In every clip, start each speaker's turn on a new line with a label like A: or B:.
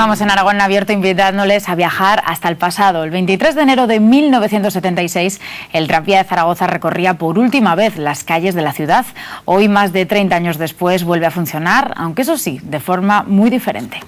A: Continuamos en Aragón Abierto invitándoles a viajar hasta el pasado. El 23 de enero de 1976, el tranvía de Zaragoza recorría por última vez las calles de la ciudad. Hoy, más de 30 años después, vuelve a funcionar, aunque eso sí, de forma muy diferente.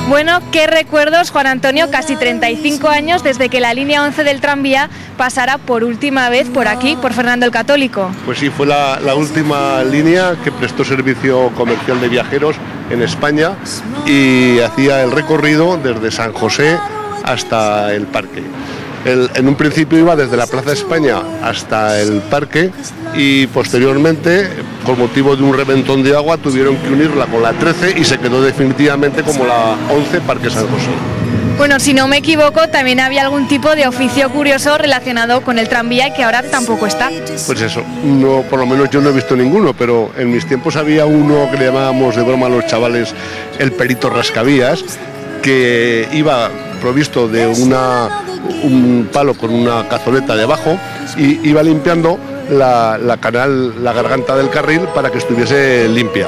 B: Bueno, qué recuerdos, Juan Antonio, casi 35 años desde que la línea 11 del tranvía pasara por última vez por aquí, por Fernando el Católico.
C: Pues sí, fue la última línea que prestó servicio comercial de viajeros en España y hacía el recorrido desde San José hasta el Parque. En un principio iba desde la Plaza de España hasta el Parque y posteriormente, por motivo de un reventón de agua, tuvieron que unirla con la 13 y se quedó definitivamente como la 11 Parque San José.
B: Bueno, si no me equivoco, también había algún tipo de oficio curioso relacionado con el tranvía y que ahora tampoco está.
C: Pues eso, no, por lo menos yo no he visto ninguno, pero en mis tiempos había uno que le llamábamos de broma a los chavales el perito rascavías, que iba provisto de un palo con una cazoleta debajo y iba limpiando la garganta del carril para que estuviese limpia.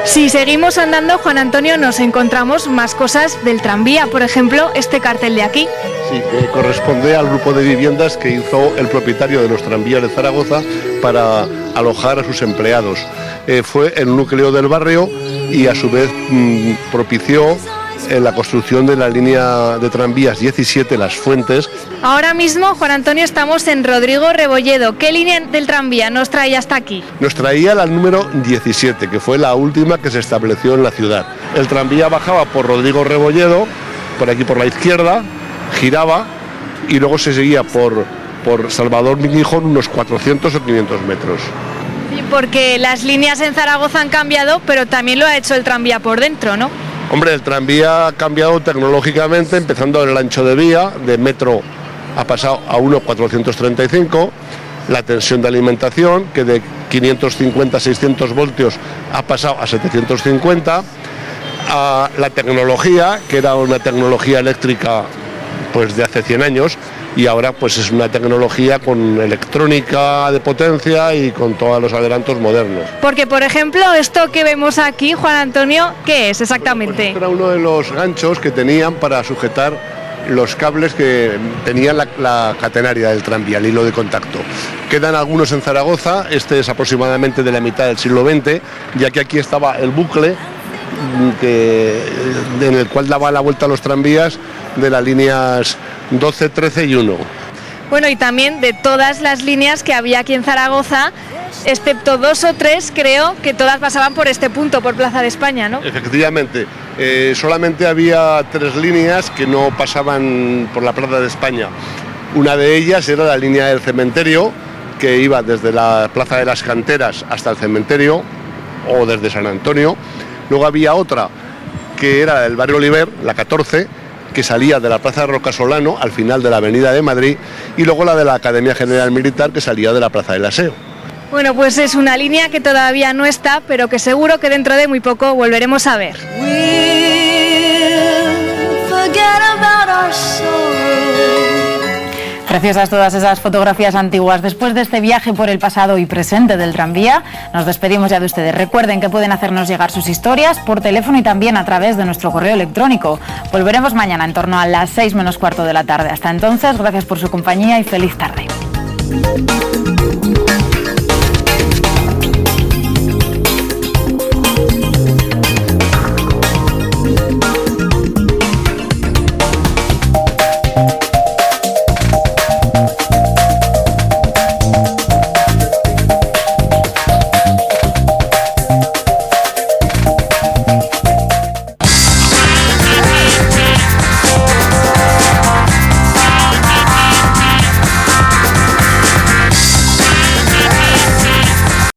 B: Si seguimos andando, Juan Antonio, nos encontramos más cosas del tranvía, por ejemplo, este cartel de aquí.
C: Sí, que corresponde al grupo de viviendas que hizo el propietario de los tranvías de Zaragoza para alojar a sus empleados. Fue el núcleo del barrio y a su vez propició la construcción de la línea de tranvías 17 Las Fuentes.
B: Ahora mismo, Juan Antonio, estamos en Rodrigo Rebolledo. ¿Qué línea del tranvía nos trae hasta aquí?
C: Nos traía la número 17, que fue la última que se estableció en la ciudad. El tranvía bajaba por Rodrigo Rebolledo, por aquí por la izquierda, giraba y luego se seguía por Salvador Minijón unos 400 o 500 metros.
B: Sí, porque las líneas en Zaragoza han cambiado, pero también lo ha hecho el tranvía por dentro, ¿no?
C: Hombre, el tranvía ha cambiado tecnológicamente, empezando en el ancho de vía, de metro ha pasado a 1,435, la tensión de alimentación, que de 550 a 600 voltios ha pasado a 750, a la tecnología, que era una tecnología eléctrica pues de hace 100 años, y ahora pues es una tecnología con electrónica de potencia y con todos los adelantos modernos.
B: Porque, por ejemplo, esto que vemos aquí, Juan Antonio, ¿qué es exactamente?
C: Pues esto era uno de los ganchos que tenían para sujetar los cables que tenía la catenaria del tranvía, el hilo de contacto. Quedan algunos en Zaragoza, este es aproximadamente de la mitad del siglo XX, ya que aquí estaba el bucle en el cual daba la vuelta a los tranvías de las líneas 12, 13 y 1.
B: Bueno, y también de todas las líneas que había aquí en Zaragoza, excepto 2 o 3, creo que todas pasaban por este punto, por Plaza de España, ¿no?
C: Efectivamente, solamente había 3 líneas que no pasaban por la Plaza de España. Una de ellas era la línea del cementerio, que iba desde la Plaza de las Canteras hasta el cementerio, o desde San Antonio. Luego había otra, que era el barrio Oliver, la 14, que salía de la Plaza de Rocasolano al final de la Avenida de Madrid, y luego la de la Academia General Militar, que salía de la Plaza del Aseo.
B: Bueno, pues es una línea que todavía no está, pero que seguro que dentro de muy poco volveremos a ver.
A: Preciosas todas esas fotografías antiguas. Después de este viaje por el pasado y presente del tranvía, nos despedimos ya de ustedes. Recuerden que pueden hacernos llegar sus historias por teléfono y también a través de nuestro correo electrónico. Volveremos mañana en torno a las 6 menos cuarto de la tarde. Hasta entonces, gracias por su compañía y feliz tarde.